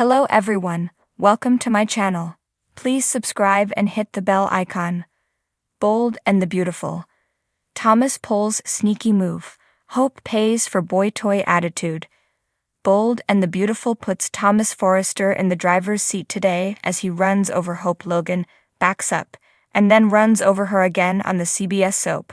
Hello everyone, welcome to my channel. Please subscribe and hit the bell icon. Bold and the Beautiful. Thomas Pole's sneaky move. Hope pays for boy toy attitude. Bold and the Beautiful puts Thomas Forrester in the driver's seat today as he runs over Hope Logan, backs up, and then runs over her again on the CBS soap.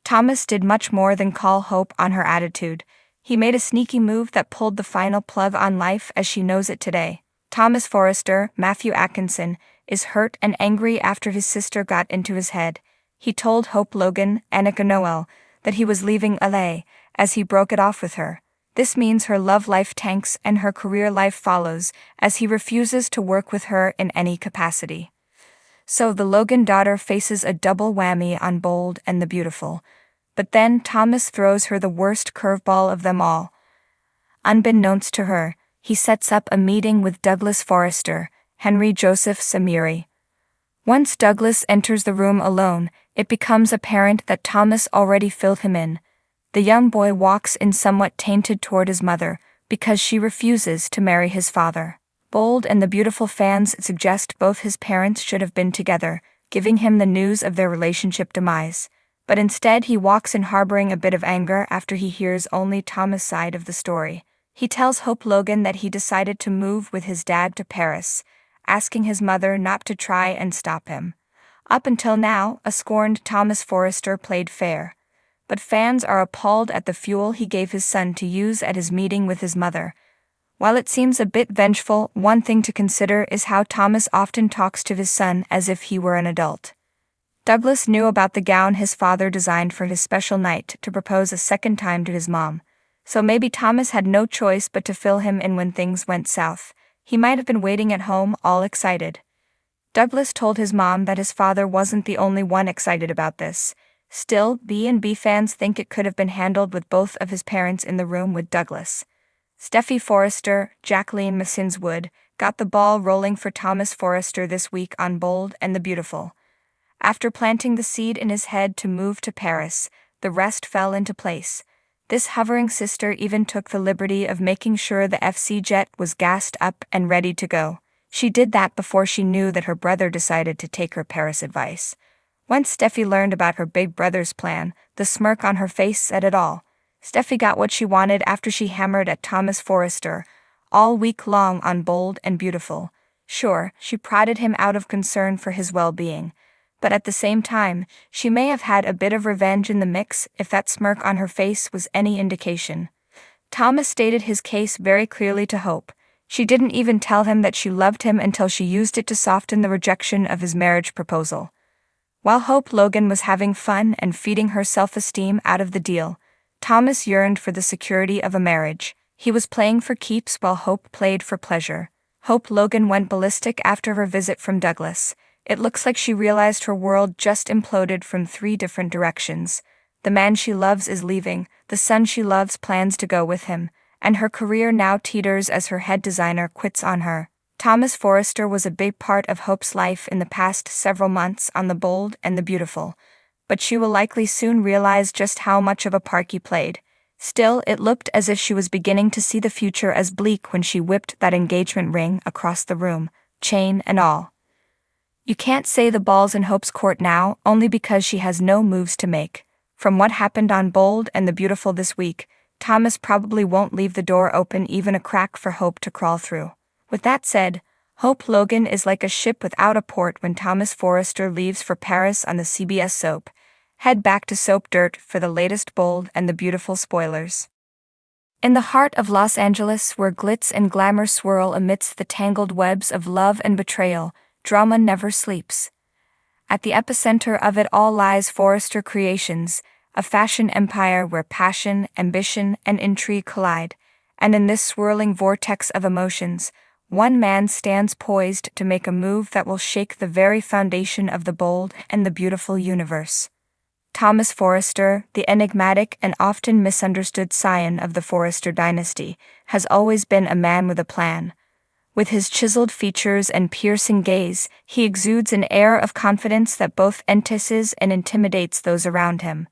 Thomas did much more than call Hope on her attitude. He made a sneaky move that pulled the final plug on life as she knows it today. Thomas Forrester, Matthew Atkinson, is hurt and angry after his sister got into his head. He told Hope Logan, Annika Noel, that he was leaving LA, as he broke it off with her. This means her love life tanks and her career life follows, as he refuses to work with her in any capacity. So the Logan daughter faces a double whammy on Bold and the Beautiful. But then Thomas throws her the worst curveball of them all. Unbeknownst to her, he sets up a meeting with Douglas Forrester, Henry Joseph Samiri. Once Douglas enters the room alone, it becomes apparent that Thomas already filled him in. The young boy walks in somewhat tainted toward his mother, because she refuses to marry his father. Bold and the Beautiful fans suggest both his parents should have been together, giving him the news of their relationship demise. But instead he walks in harboring a bit of anger after he hears only Thomas' side of the story. He tells Hope Logan that he decided to move with his dad to Paris, asking his mother not to try and stop him. Up until now, a scorned Thomas Forrester played fair. But fans are appalled at the fuel he gave his son to use at his meeting with his mother. While it seems a bit vengeful, one thing to consider is how Thomas often talks to his son as if he were an adult. Douglas knew about the gown his father designed for his special night to propose a second time to his mom, so maybe Thomas had no choice but to fill him in when things went south. He might have been waiting at home, all excited. Douglas told his mom that his father wasn't the only one excited about this. Still, B&B fans think it could have been handled with both of his parents in the room with Douglas. Steffi Forrester, Jacqueline Massins Wood, got the ball rolling for Thomas Forrester this week on Bold and the Beautiful. After planting the seed in his head to move to Paris, the rest fell into place. This hovering sister even took the liberty of making sure the FC jet was gassed up and ready to go. She did that before she knew that her brother decided to take her Paris advice. Once Steffi learned about her big brother's plan, the smirk on her face said it all. Steffi got what she wanted after she hammered at Thomas Forrester all week long on Bold and Beautiful. Sure, she prodded him out of concern for his well-being. But at the same time, she may have had a bit of revenge in the mix if that smirk on her face was any indication. Thomas stated his case very clearly to Hope. She didn't even tell him that she loved him until she used it to soften the rejection of his marriage proposal. While Hope Logan was having fun and feeding her self-esteem out of the deal, Thomas yearned for the security of a marriage. He was playing for keeps while Hope played for pleasure. Hope Logan went ballistic after her visit from Douglas. It looks like she realized her world just imploded from 3 different directions. The man she loves is leaving, the son she loves plans to go with him, and her career now teeters as her head designer quits on her. Thomas Forrester was a big part of Hope's life in the past several months on the Bold and the Beautiful, but she will likely soon realize just how much of a part he played. Still, it looked as if she was beginning to see the future as bleak when she whipped that engagement ring across the room, chain and all. You can't say the ball's in Hope's court now, only because she has no moves to make. From what happened on Bold and the Beautiful this week, Thomas probably won't leave the door open even a crack for Hope to crawl through. With that said, Hope Logan is like a ship without a port when Thomas Forrester leaves for Paris on the CBS soap. Head back to Soap Dirt for the latest Bold and the Beautiful spoilers. In the heart of Los Angeles, where glitz and glamour swirl amidst the tangled webs of love and betrayal, drama never sleeps. At the epicenter of it all lies Forrester Creations, a fashion empire where passion, ambition, and intrigue collide. And in this swirling vortex of emotions, one man stands poised to make a move that will shake the very foundation of the Bold and the Beautiful universe. Thomas Forrester, the enigmatic and often misunderstood scion of the Forrester dynasty, has always been a man with a plan. With his chiseled features and piercing gaze, he exudes an air of confidence that both entices and intimidates those around him.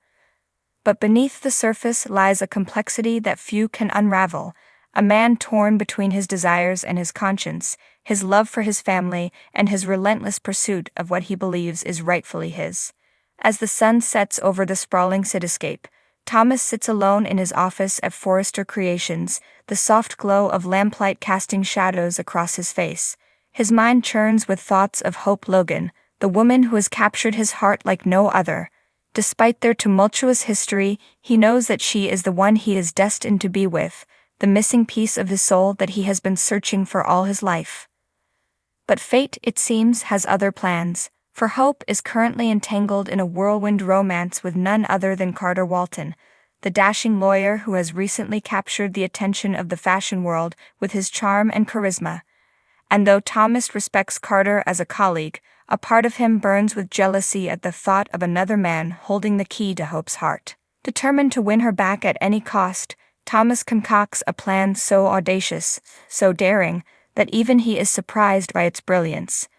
But beneath the surface lies a complexity that few can unravel, a man torn between his desires and his conscience, his love for his family, and his relentless pursuit of what he believes is rightfully his. As the sun sets over the sprawling cityscape, Thomas sits alone in his office at Forrester Creations, the soft glow of lamplight casting shadows across his face. His mind churns with thoughts of Hope Logan, the woman who has captured his heart like no other. Despite their tumultuous history, he knows that she is the one he is destined to be with, the missing piece of his soul that he has been searching for all his life. But fate, it seems, has other plans, for Hope is currently entangled in a whirlwind romance with none other than Carter Walton, the dashing lawyer who has recently captured the attention of the fashion world with his charm and charisma. And though Thomas respects Carter as a colleague, a part of him burns with jealousy at the thought of another man holding the key to Hope's heart. Determined to win her back at any cost, Thomas concocts a plan so audacious, so daring, that even he is surprised by its brilliance.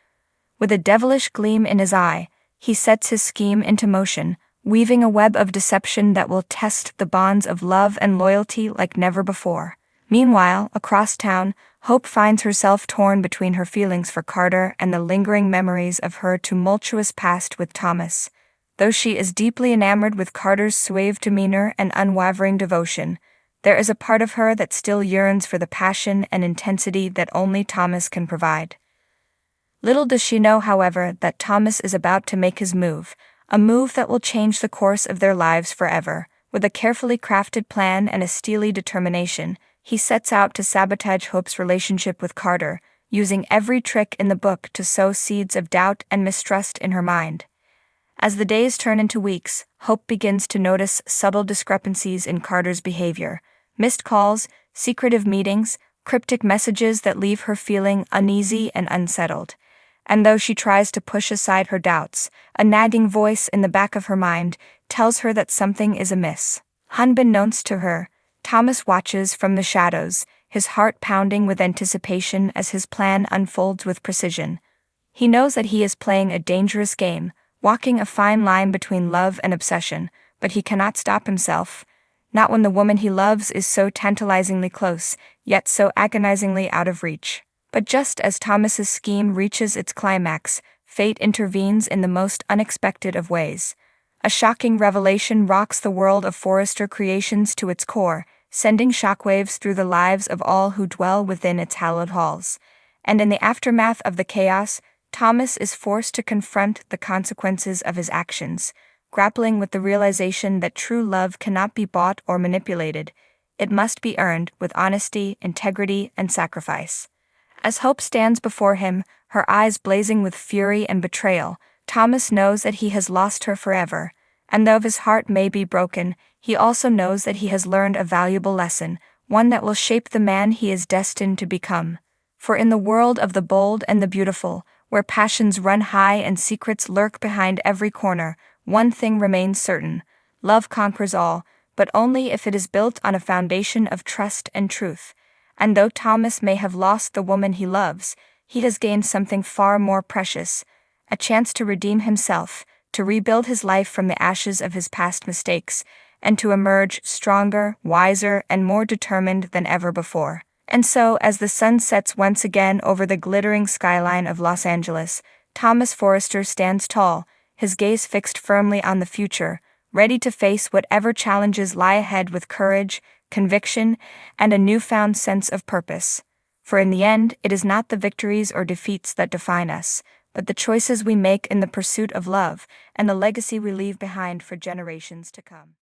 With a devilish gleam in his eye, he sets his scheme into motion, weaving a web of deception that will test the bonds of love and loyalty like never before. Meanwhile, across town, Hope finds herself torn between her feelings for Carter and the lingering memories of her tumultuous past with Thomas. Though she is deeply enamored with Carter's suave demeanor and unwavering devotion, there is a part of her that still yearns for the passion and intensity that only Thomas can provide. Little does she know, however, that Thomas is about to make his move, a move that will change the course of their lives forever. With a carefully crafted plan and a steely determination, he sets out to sabotage Hope's relationship with Carter, using every trick in the book to sow seeds of doubt and mistrust in her mind. As the days turn into weeks, Hope begins to notice subtle discrepancies in Carter's behavior: missed calls, secretive meetings, cryptic messages that leave her feeling uneasy and unsettled. And though she tries to push aside her doubts, a nagging voice in the back of her mind tells her that something is amiss. Unbeknownst to her, Thomas watches from the shadows, his heart pounding with anticipation as his plan unfolds with precision. He knows that he is playing a dangerous game, walking a fine line between love and obsession, but he cannot stop himself. Not when the woman he loves is so tantalizingly close, yet so agonizingly out of reach. But just as Thomas's scheme reaches its climax, fate intervenes in the most unexpected of ways. A shocking revelation rocks the world of Forrester Creations to its core, sending shockwaves through the lives of all who dwell within its hallowed halls. And in the aftermath of the chaos, Thomas is forced to confront the consequences of his actions, grappling with the realization that true love cannot be bought or manipulated. It must be earned with honesty, integrity, and sacrifice. As Hope stands before him, her eyes blazing with fury and betrayal, Thomas knows that he has lost her forever, and though his heart may be broken, he also knows that he has learned a valuable lesson, one that will shape the man he is destined to become. For in the world of the bold and the beautiful, where passions run high and secrets lurk behind every corner, one thing remains certain: love conquers all, but only if it is built on a foundation of trust and truth. And though Thomas may have lost the woman he loves, he has gained something far more precious: a chance to redeem himself, to rebuild his life from the ashes of his past mistakes, and to emerge stronger, wiser, and more determined than ever before. And so, as the sun sets once again over the glittering skyline of Los Angeles, Thomas Forrester stands tall, his gaze fixed firmly on the future, ready to face whatever challenges lie ahead with courage, conviction, and a newfound sense of purpose. For in the end, it is not the victories or defeats that define us, but the choices we make in the pursuit of love, and the legacy we leave behind for generations to come.